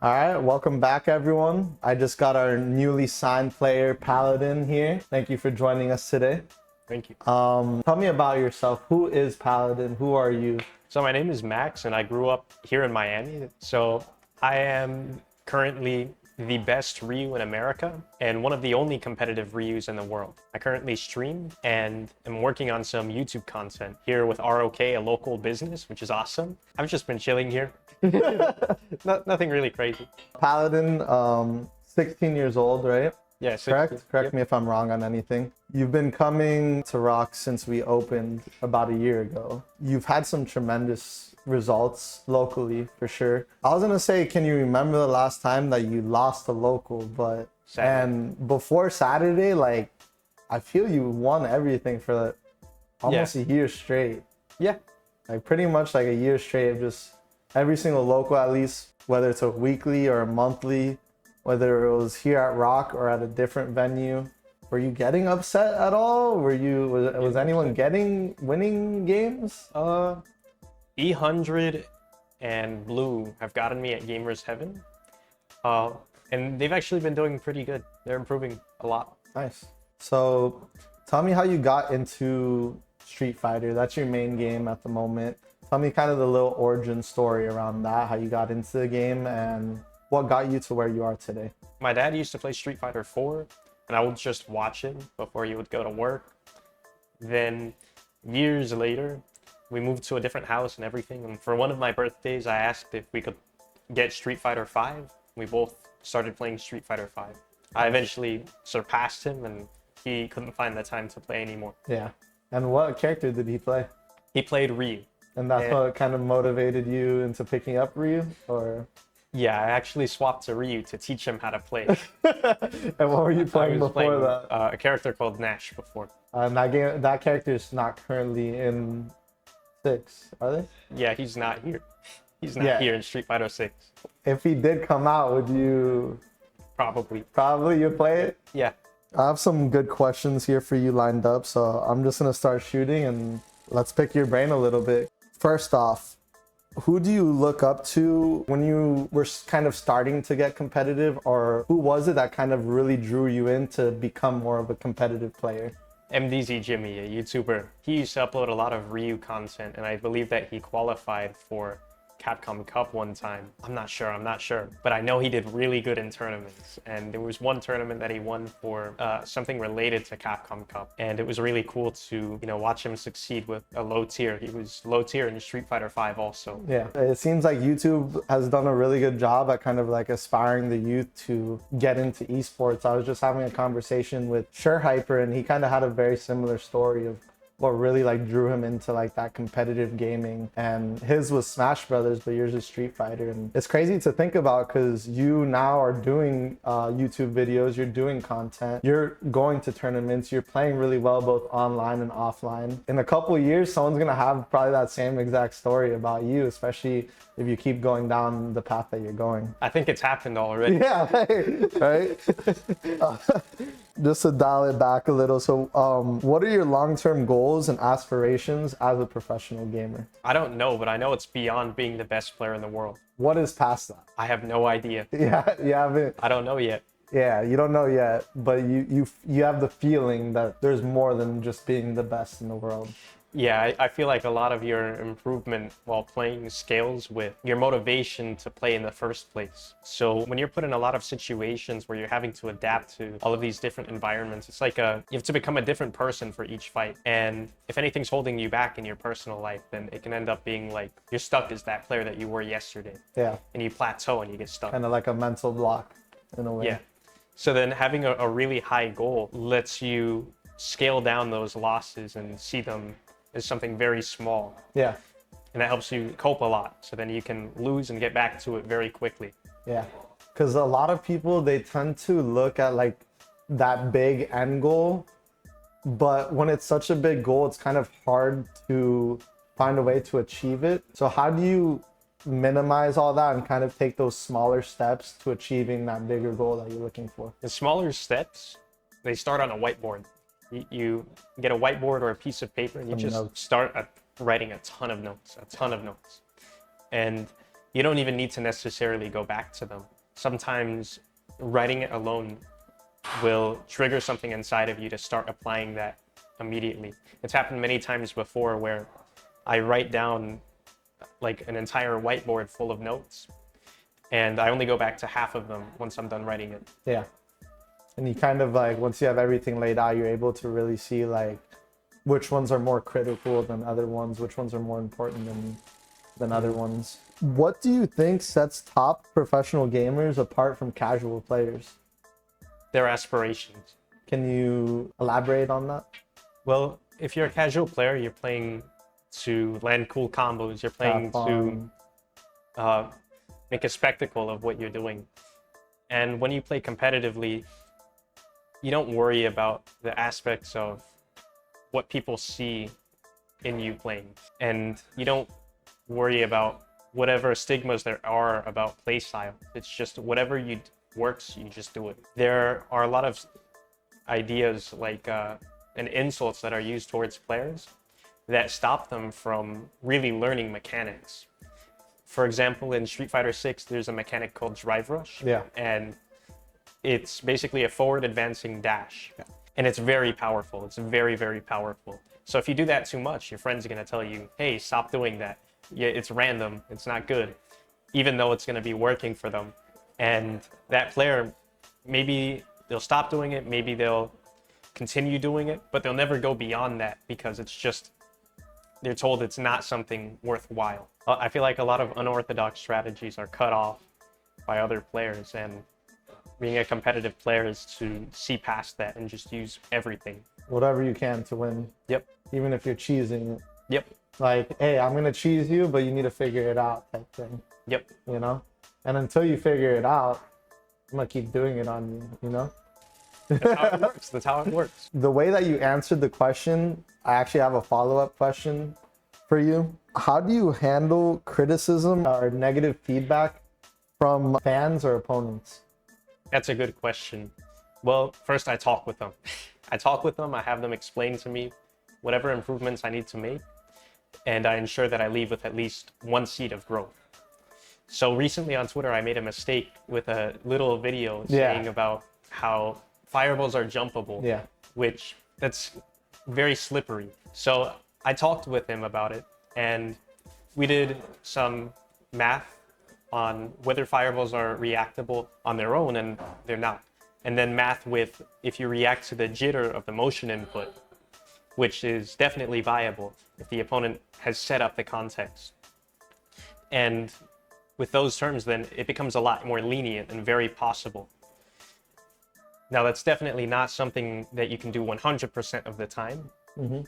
All right, welcome back, everyone. I just got our newly signed player, Paladin, here. Thank you for joining us today. Thank you. Tell me about yourself. Who is Paladin? Who are you? So my name is Max, and I grew up here in Miami. So I am currently the best Ryu in America and one of the only competitive Ryus in the world. I currently stream and am working on some YouTube content here with ROK, a local business, which is awesome. I've just been chilling here. Nothing really crazy. Paladin, 16 years old, right? Yeah, Correct me if I'm wrong on anything. You've been coming to ROK since we opened about a year ago. You've had some tremendous results locally, for sure. I was gonna say, can you remember the last time that you lost a local? But Saturday. And before Saturday, like, I feel you won everything for almost a year straight. Yeah. Like pretty much like a year straight of just every single local, at least, whether it's a weekly or a monthly, whether it was here at ROK or at a different venue. Were you getting upset at all? Was anyone winning games? E100 and Blue have gotten me at Gamers Heaven. And they've actually been doing pretty good. They're improving a lot. Nice. So tell me how you got into Street Fighter. That's your main game at the moment. Tell me kind of the little origin story around that, how you got into the game and what got you to where you are today. My dad used to play Street Fighter 4, and I would just watch him before he would go to work. Then years later, we moved to a different house and everything. And for one of my birthdays, I asked if we could get Street Fighter 5. We both started playing Street Fighter 5. I eventually surpassed him, and he couldn't find the time to play anymore. Yeah. And what character did he play? He played Ryu. And that's what kind of motivated you into picking up Ryu? Or yeah, I actually swapped to Ryu to teach him how to play. And what were you playing before that? A character called Nash before. That character is not currently in 6, are they? Yeah, he's not here. He's not here in Street Fighter 6. If he did come out, would you? Probably You'd play it? Yeah. I have some good questions here for you lined up, so I'm just gonna start shooting and let's pick your brain a little bit. First off, who do you look up to when you were kind of starting to get competitive, or who was it that kind of really drew you in to become more of a competitive player? MDZ Jimmy, a YouTuber. He used to upload a lot of Ryu content, and I believe that he qualified for Capcom Cup one time. I'm not sure, but I know he did really good in tournaments. And there was one tournament that he won for something related to Capcom Cup, and it was really cool to watch him succeed with a low tier. He was low tier in Street Fighter 5 also. Yeah, it seems like YouTube has done a really good job at kind of like aspiring the youth to get into esports. I was just having a conversation with Sure Hyper, and he kind of had a very similar story of what really like drew him into like that competitive gaming, and his was Smash Brothers, but yours is Street Fighter. And it's crazy to think about because you now are doing YouTube videos, you're doing content, you're going to tournaments, you're playing really well both online and offline. In a couple of years, someone's gonna have probably that same exact story about you, especially if you keep going down the path that you're going. I think it's happened already. Yeah, right? Just to dial it back a little, so what are your long-term goals and aspirations as a professional gamer? I don't know, but I know it's beyond being the best player in the world. What is past that? I have no idea. Yeah, you haven't. I don't know yet. Yeah, you don't know yet, but you have the feeling that there's more than just being the best in the world. Yeah, I feel like a lot of your improvement while playing scales with your motivation to play in the first place. So when you're put in a lot of situations where you're having to adapt to all of these different environments, it's like you have to become a different person for each fight. And if anything's holding you back in your personal life, then it can end up being like you're stuck as that player that you were yesterday. Yeah. And you plateau and you get stuck. Kind of like a mental block in a way. Yeah. So then having a really high goal lets you scale down those losses and see them is something very small. Yeah. And that helps you cope a lot. So then you can lose and get back to it very quickly. Yeah. Because a lot of people, they tend to look at like that big end goal, but when it's such a big goal, it's kind of hard to find a way to achieve it. So how do you minimize all that and kind of take those smaller steps to achieving that bigger goal that you're looking for? The smaller steps, they start on a whiteboard. You get a whiteboard or a piece of paper and you just start writing a ton of notes. And you don't even need to necessarily go back to them. Sometimes writing it alone will trigger something inside of you to start applying that immediately. It's happened many times before where I write down like an entire whiteboard full of notes, and I only go back to half of them once I'm done writing it. Yeah. And you kind of like, once you have everything laid out, you're able to really see like which ones are more critical than other ones, which ones are more important than other ones. What do you think sets top professional gamers apart from casual players? Their aspirations. Can you elaborate on that? Well, if you're a casual player, you're playing to land cool combos. You're playing to make a spectacle of what you're doing. And when you play competitively, you don't worry about the aspects of what people see in you playing. And you don't worry about whatever stigmas there are about play style. It's just whatever works, you just do it. There are a lot of ideas like and insults that are used towards players that stop them from really learning mechanics. For example, in Street Fighter 6, there's a mechanic called Drive Rush. Yeah. And it's basically a forward advancing dash. Yeah. And it's very powerful. It's very, very powerful. So if you do that too much, your friends are going to tell you, hey, stop doing that. Yeah, it's random. It's not good. Even though it's going to be working for them. And that player, maybe they'll stop doing it. Maybe they'll continue doing it, but they'll never go beyond that because it's just, they're told it's not something worthwhile. I feel like a lot of unorthodox strategies are cut off by other players, and being a competitive player is to see past that and just use everything. Whatever you can to win. Yep. Even if you're cheesing. Yep. Like, hey, I'm going to cheese you, but you need to figure it out type thing. Yep. You know? And until you figure it out, I'm going to keep doing it on you, you know? That's how it works. That's how it works. The way that you answered the question, I actually have a follow-up question for you. How do you handle criticism or negative feedback from fans or opponents? That's a good question. Well, first I talk with them. I have them explain to me whatever improvements I need to make, and I ensure that I leave with at least one seed of growth. So recently on Twitter, I made a mistake with a little video saying about how fireballs are jumpable, which that's very slippery. So I talked with him about it, and we did some math on whether fireballs are reactable on their own, and they're not. And then math with if you react to the jitter of the motion input, which is definitely viable if the opponent has set up the context. And with those terms, then it becomes a lot more lenient and very possible. Now, that's definitely not something that you can do 100% of the time. Mm-hmm.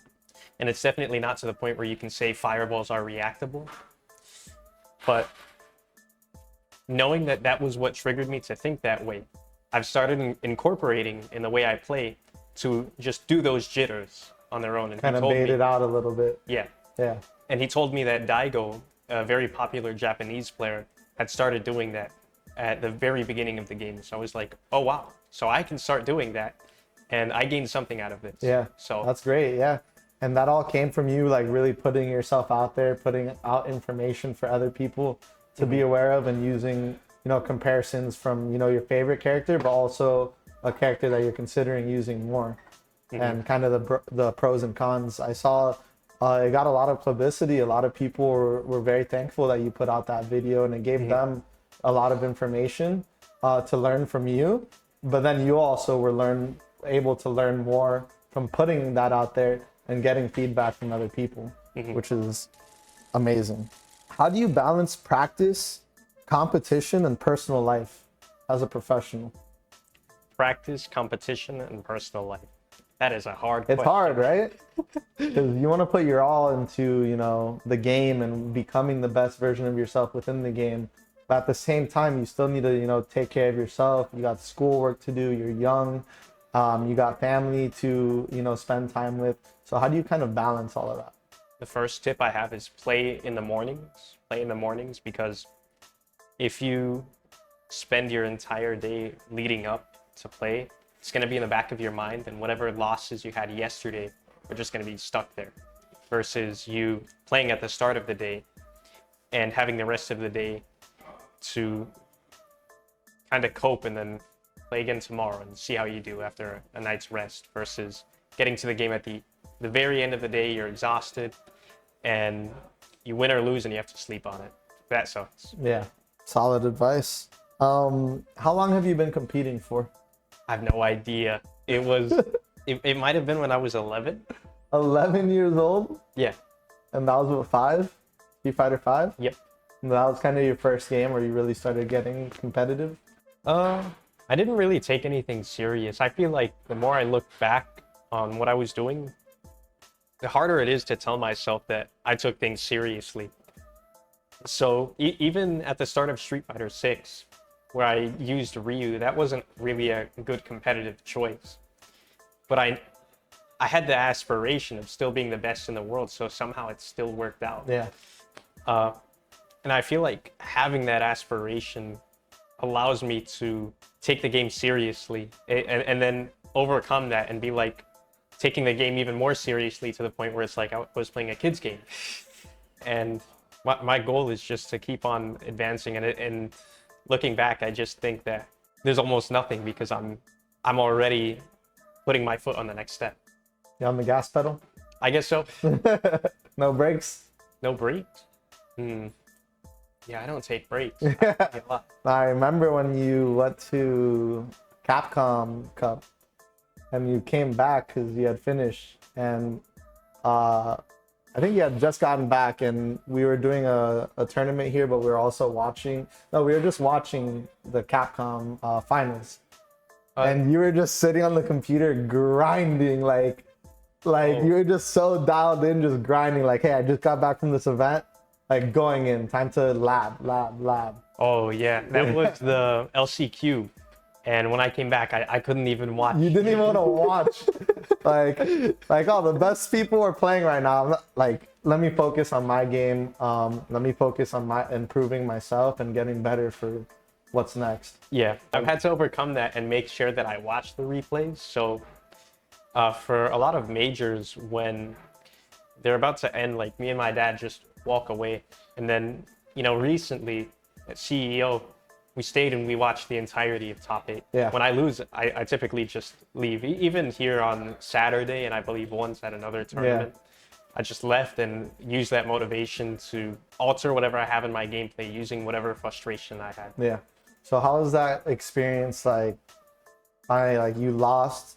And it's definitely not to the point where you can say fireballs are reactable. But knowing that that was what triggered me to think that way, I've started incorporating in the way I play to just do those jitters on their own. And kind of bait it out a little bit. Yeah. Yeah. And he told me that Daigo, a very popular Japanese player, had started doing that at the very beginning of the game. So I was like, oh, wow. So I can start doing that. And I gained something out of it. Yeah. So that's great. Yeah. And that all came from you, like really putting yourself out there, putting out information for other people to be aware of, and using, you know, comparisons from, you know, your favorite character, but also a character that you're considering using more, and kind of the pros and cons. I saw it got a lot of publicity. A lot of people were very thankful that you put out that video, and it gave them a lot of information to learn from you. But then you also were able to learn more from putting that out there and getting feedback from other people, which is amazing. How do you balance practice, competition, and personal life as a professional? Practice, competition, and personal life. That is a hard question. It's hard, right? Because you want to put your all into, you know, the game and becoming the best version of yourself within the game. But at the same time, you still need to, you know, take care of yourself. You got schoolwork to do. You're young. You got family to, you know, spend time with. So how do you kind of balance all of that? The first tip I have is play in the mornings. Play in the mornings, because if you spend your entire day leading up to play, it's going to be in the back of your mind, and whatever losses you had yesterday are just going to be stuck there. Versus you playing at the start of the day and having the rest of the day to kind of cope and then play again tomorrow and see how you do after a night's rest versus getting to the game at the very end of the day. You're exhausted and you win or lose and you have to sleep on it. That sucks. Yeah, solid advice. How long have you been competing for? I have no idea. It was, it might have been when I was 11. 11 years old? Yeah. And that was what, 5? Street Fighter 5? Yep. And that was kind of your first game where you really started getting competitive? I didn't really take anything serious. I feel like the more I look back on what I was doing, the harder it is to tell myself that I took things seriously. So even at the start of Street Fighter 6, where I used Ryu, that wasn't really a good competitive choice. But I had the aspiration of still being the best in the world, so somehow it still worked out. Yeah. And I feel like having that aspiration allows me to take the game seriously and then overcome that and be like taking the game even more seriously to the point where it's like I was playing a kid's game. And my goal is just to keep on advancing. And looking back, I just think that there's almost nothing because I'm already putting my foot on the next step. You on the gas pedal? I guess so. No brakes? No brakes? Yeah, I don't take breaks. I remember when you went to Capcom Cup and you came back because you had finished, and I think you had just gotten back, and we were doing a tournament here, but we were also watching. No, we were just watching the Capcom finals, and you were just sitting on the computer grinding like you were just so dialed in, just grinding. Like, hey, I just got back from this event. Like going in, time to lab. Oh yeah, that was the LCQ. And when I came back, I couldn't even watch. You didn't even want to watch. like, oh, the best people are playing right now. Like, let me focus on my game. Let me focus on my improving myself and getting better for what's next. Yeah, I've had to overcome that and make sure that I watch the replays. So for a lot of majors, when they're about to end, like me and my dad just walk away. And then, recently at CEO, we stayed and we watched the entirety of top 8. Yeah. When I lose, I typically just leave. Even here on Saturday, and I believe once at another tournament, I just left and used that motivation to alter whatever I have in my gameplay using whatever frustration I had. Yeah. So how was that experience? Like, you lost,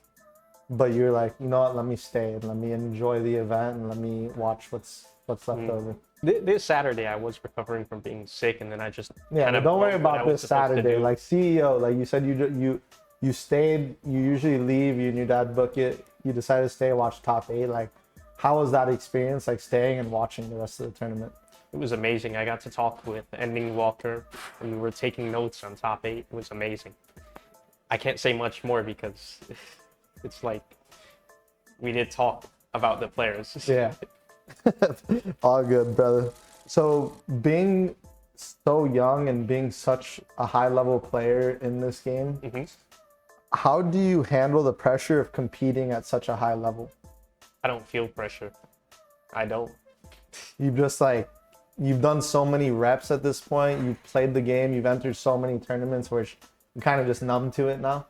but you're like, you know what? Let me stay and let me enjoy the event and let me watch what's left over. This Saturday, I was recovering from being sick, and then I just don't worry about this Saturday. Like CEO, like you said, you stayed. You usually leave. You and your dad book it. You decided to stay and watch top 8. Like, how was that experience? Like staying and watching the rest of the tournament. It was amazing. I got to talk with Ending Walker, and we were taking notes on top 8. It was amazing. I can't say much more because it's like we did talk about the players. Yeah. All good, brother. So being so young and being such a high level player in this game, how do you handle the pressure of competing at such a high level? I don't feel pressure. I don't. You've done so many reps at this point. You've played the game. You've entered so many tournaments where you're kind of just numb to it now.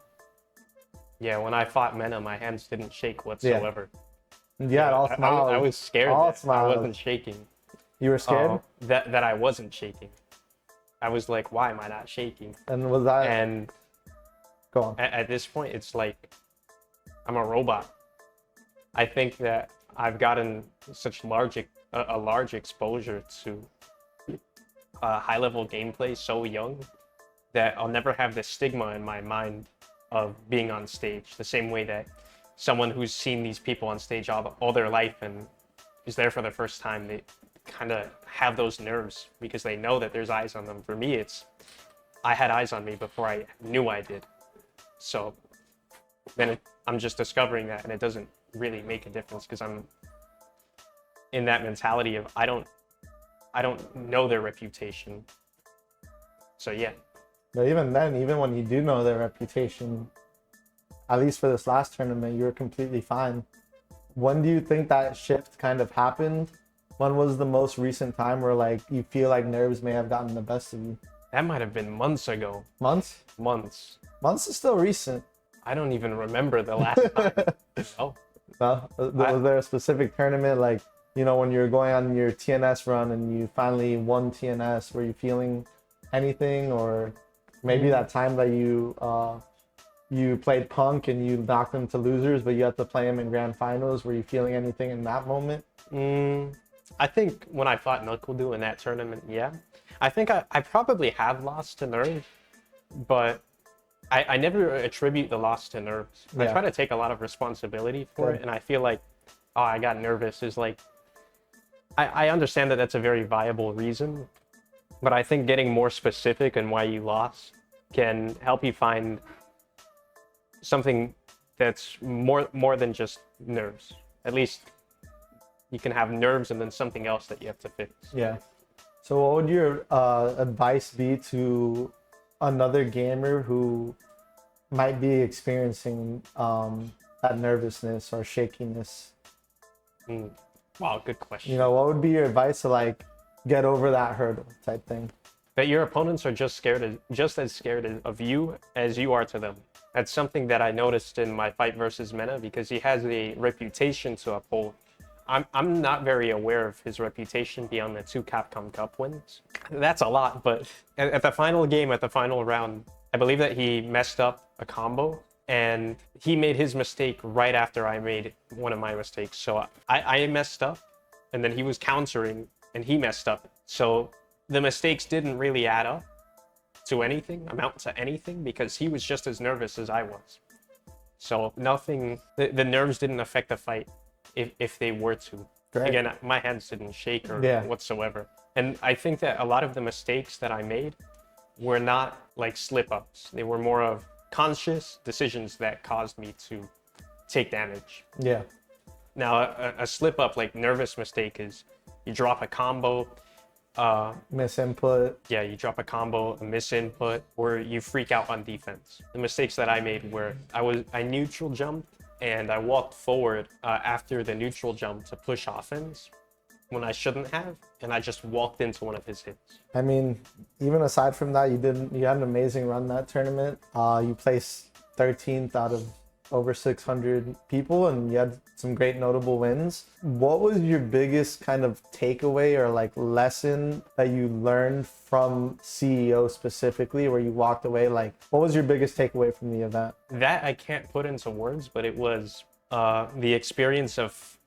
Yeah, when I fought Mena, my hands didn't shake whatsoever. Yeah, all smiles. I was scared that I wasn't shaking. You were scared? That I wasn't shaking. I was like, why am I not shaking? And was that? And go on. At this point, it's like I'm a robot. I think that I've gotten such a large exposure to high-level gameplay so young that I'll never have the stigma in my mind of being on stage. The same way that someone who's seen these people on stage all their life and is there for the first time, they kind of have those nerves because they know that there's eyes on them. For me, I had eyes on me before I knew I did. So then I'm just discovering that, and it doesn't really make a difference because I'm in that mentality of I don't know their reputation. So yeah. But even then, even when you do know their reputation, at least for this last tournament, you were completely fine. When do you think that shift kind of happened? When was the most recent time where like you feel like nerves may have gotten the best of you? That might have been months ago. Months? Months. Months is still recent. I don't even remember the last time. Oh, No? Was there a specific tournament, like, you know, when you were going on your TNS run and you finally won TNS, were you feeling anything? Or maybe that time that you played Punk and you knocked them to losers, but you had to play him in grand finals, were you feeling anything in that moment? I think when I fought Knuckle in that tournament, yeah. I think I probably have lost to Nerve, but I never attribute the loss to nerves. I Yeah. try to take a lot of responsibility for it, and I feel like, oh, I got nervous is like, I understand that that's a very viable reason, but I think getting more specific on why you lost can help you find something that's more than just nerves. At least you can have nerves and then something else that you have to fix. Yeah. So what would your advice be to another gamer who might be experiencing that nervousness or shakiness? Wow, good question. You know, what would be your advice to like get over that hurdle type thing? That your opponents are just as scared of you as you are to them. That's something that I noticed in my fight versus Mena, because he has a reputation to uphold. I'm not very aware of his reputation beyond the 2 Capcom Cup wins. That's a lot, but at the final game, at the final round, I believe that he messed up a combo, and he made his mistake right after I made one of my mistakes. So I messed up, and then he was countering, and he messed up. So the mistakes didn't really add up to anything, amount to anything, because he was just as nervous as I was. So nothing, the nerves didn't affect the fight if they were to. Great. Again, my hands didn't shake or whatsoever. And I think that a lot of the mistakes that I made were not like slip-ups. They were more of conscious decisions that caused me to take damage. Yeah. Now, a slip-up, like nervous mistake, is you drop a combo, Misinput. yeah, you drop a combo, a misinput, or you freak out on defense. The mistakes that I made were I neutral jumped and I walked forward after the neutral jump to push offense when I shouldn't have, and I just walked into one of his hits. I mean, even aside from that, you had an amazing run that tournament. You placed 13th out of over 600 people, and you had some great notable wins. What was your biggest kind of takeaway or like lesson that you learned from CEO specifically, where you walked away? Like, what was your biggest takeaway from the event? That I can't put into words, but it was the experience of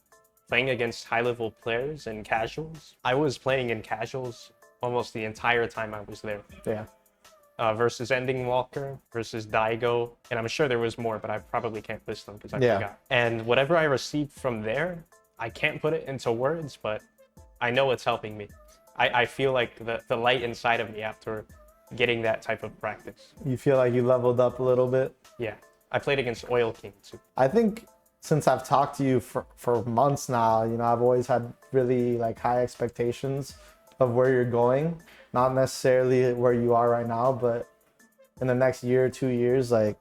playing against high-level players and casuals. I was playing in casuals almost the entire time I was there. Yeah. Versus Ending Walker, versus Daigo, and I'm sure there was more, but I probably can't list them because I forgot. And whatever I received from there, I can't put it into words, but I know it's helping me. I feel like the light inside of me after getting that type of practice. You feel like you leveled up a little bit? Yeah. I played against Oil King too. I think since I've talked to you for months now, you know, I've always had really like high expectations of where you're going. Not necessarily where you are right now, but in the next year or 2 years, like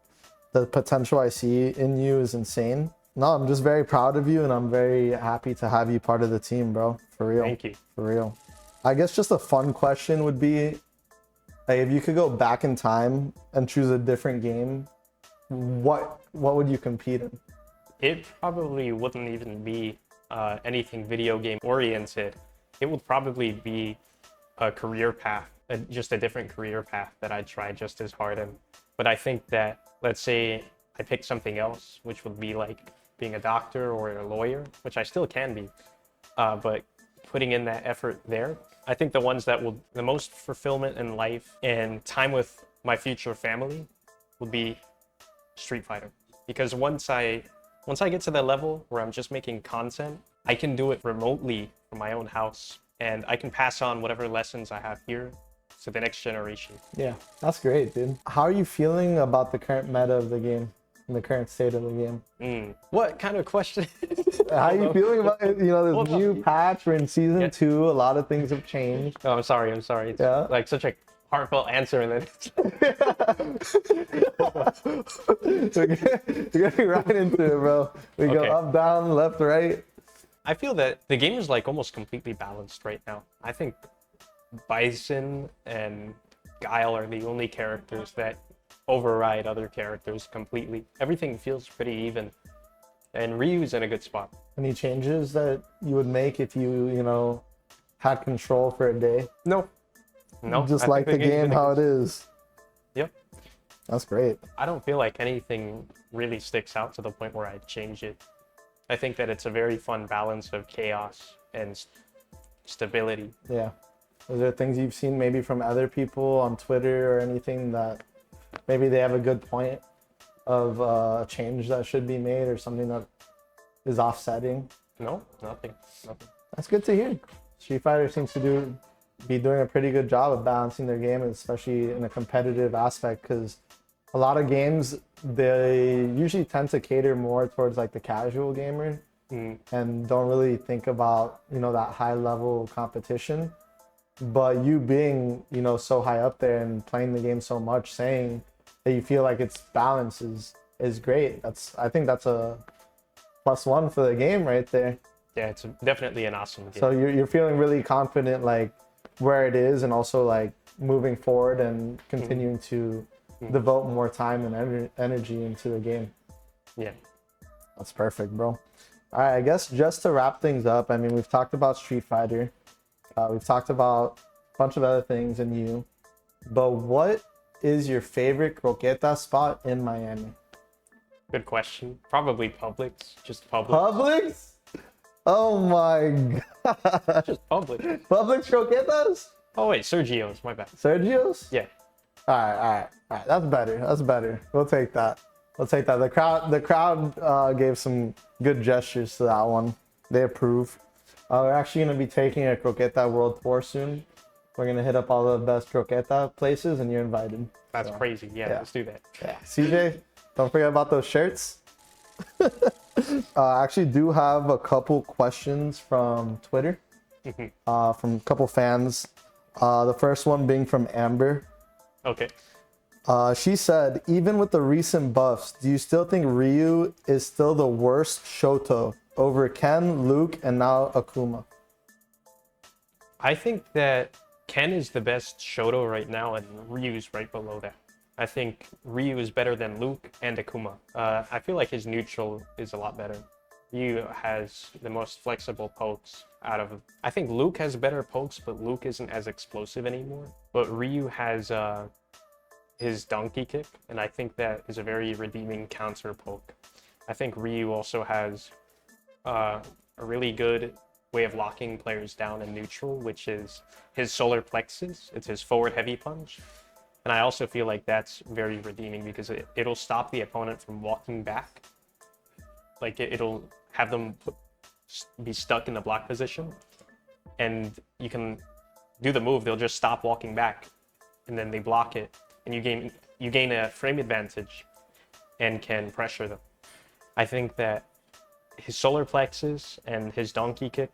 the potential I see in you is insane. No, I'm just very proud of you, and I'm very happy to have you part of the team, bro. For real. Thank you. For real. I guess just a fun question would be, like, if you could go back in time and choose a different game, what would you compete in? It probably wouldn't even be anything video game oriented. It would probably be a career path, just a different career path that I'd try just as hard in. But I think that, let's say I picked something else, which would be like being a doctor or a lawyer, which I still can be, but putting in that effort there, I think the ones that will the most fulfillment in life and time with my future family would be Street Fighter. Because once I get to the level where I'm just making content, I can do it remotely from my own house, and I can pass on whatever lessons I have here to the next generation. Yeah, that's great, dude. How are you feeling about the current meta of the game and the current state of the game? What kind of question? How are you feeling about it? You know, this Hold new on. we're in season 2. A lot of things have changed. Oh, I'm sorry. It's like such a heartfelt answer, and then We're getting right into it, bro. We go up, down, left, right. I feel that the game is like almost completely balanced right now. I think Bison and Guile are the only characters that override other characters completely. Everything feels pretty even, and Ryu's in a good spot. Any changes that you would make if you had control for a day? No, Just I like think the game game's how in a it good- is. Yep. That's great. I don't feel like anything really sticks out to the point where I'd change it. I think that it's a very fun balance of chaos and stability. Yeah. Is there things you've seen maybe from other people on Twitter or anything that maybe they have a good point of a change that should be made or something that is offsetting? No, nothing. That's good to hear. Street Fighter seems to be doing a pretty good job of balancing their game, especially in a competitive aspect, because a lot of games, they usually tend to cater more towards like the casual gamer and don't really think about, that high level competition. But you being, so high up there and playing the game so much, saying that you feel like its balance is great. I think that's a +1 for the game right there. Yeah, it's definitely an awesome game. So you're feeling really confident like where it is, and also like moving forward and continuing to devote more time and energy into the game. Yeah. That's perfect, bro. All right, I guess just to wrap things up, I mean, we've talked about Street Fighter. We've talked about a bunch of other things in you. But what is your favorite croqueta spot in Miami? Good question. Probably Publix. Just Publix. Publix? Oh my god. Just Publix. Publix croquetas? Oh wait, Sergio's. My bad. Sergio's? Yeah. All right. That's better. We'll take that. The crowd gave some good gestures to that one. They approve. We're actually going to be taking a croqueta world tour soon. We're going to hit up all the best croqueta places, and you're invited. That's crazy. Yeah, let's do that. Yeah. CJ, don't forget about those shirts. I actually do have a couple questions from Twitter, from a couple fans. The first one being from Amber. Okay. She said, even with the recent buffs, do you still think Ryu is still the worst Shoto over Ken, Luke, and now Akuma? I think that Ken is the best Shoto right now, and Ryu's right below that. I think Ryu is better than Luke and Akuma. I feel like his neutral is a lot better. Ryu has the most flexible pokes out of... I think Luke has better pokes, but Luke isn't as explosive anymore. But Ryu has his donkey kick, and I think that is a very redeeming counter poke. I think Ryu also has a really good way of locking players down in neutral, which is his solar plexus. It's his forward heavy punch. And I also feel like that's very redeeming because it'll stop the opponent from walking back. Like it'll have them be stuck in the block position, and you can do the move. They'll just stop walking back, and then they block it, and you gain a frame advantage and can pressure them. I think that his solar plexus and his donkey kick,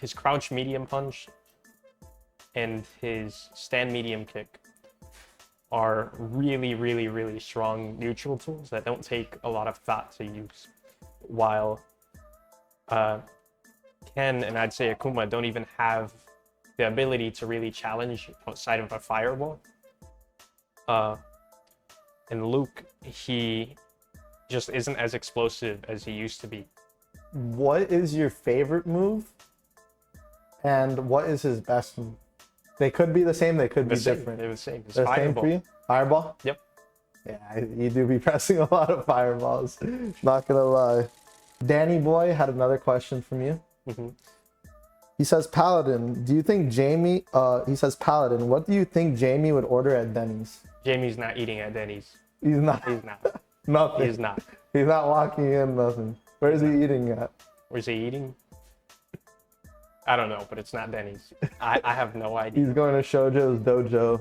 his crouch medium punch, and his stand medium kick are really, really, really strong neutral tools that don't take a lot of thought to use. While Ken and I'd say Akuma don't even have the ability to really challenge outside of a fireball. And Luke, he just isn't as explosive as he used to be. What is your favorite move? And what is his best move? They could be the same, they could be different. They're the same. It's They're the same fireball. for you? Fireball? Yep. Yeah, you do be pressing a lot of fireballs. Not gonna lie. Danny Boy had another question from you. He says, Paladin, do you think Jamie, he says, Paladin, what do you think Jamie would order at Denny's? Jamie's not eating at Denny's. He's not. He's not. Nothing. He's not. He's not walking in, nothing. Where is he eating at? Where's he eating? I don't know, but it's not Denny's. I have no idea. He's going to Shoujo's dojo.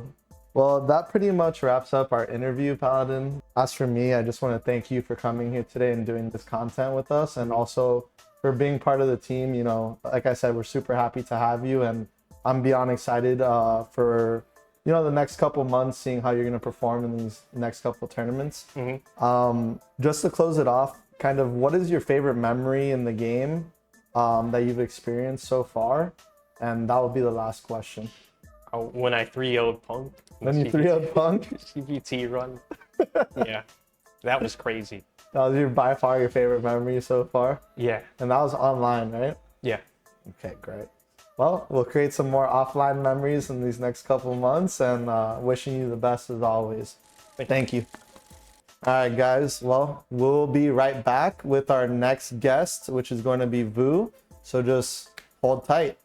Well, that pretty much wraps up our interview, Paladin. As for me, I just want to thank you for coming here today and doing this content with us, and also for being part of the team. You know, like I said, we're super happy to have you, and I'm beyond excited for, you know, the next couple months, seeing how you're going to perform in these next couple tournaments. Just to close it off, kind of what is your favorite memory in the game that you've experienced so far? And that will be the last question. When I 3-0'd Punk. When you 3-0'd Punk? CBT run. Yeah, that was crazy. That was by far your favorite memory so far? Yeah. And that was online, right? Yeah. Okay, great. Well, we'll create some more offline memories in these next couple of months, and wishing you the best as always. Thank you. All right, guys. Well, we'll be right back with our next guest, which is going to be Vu. So just hold tight.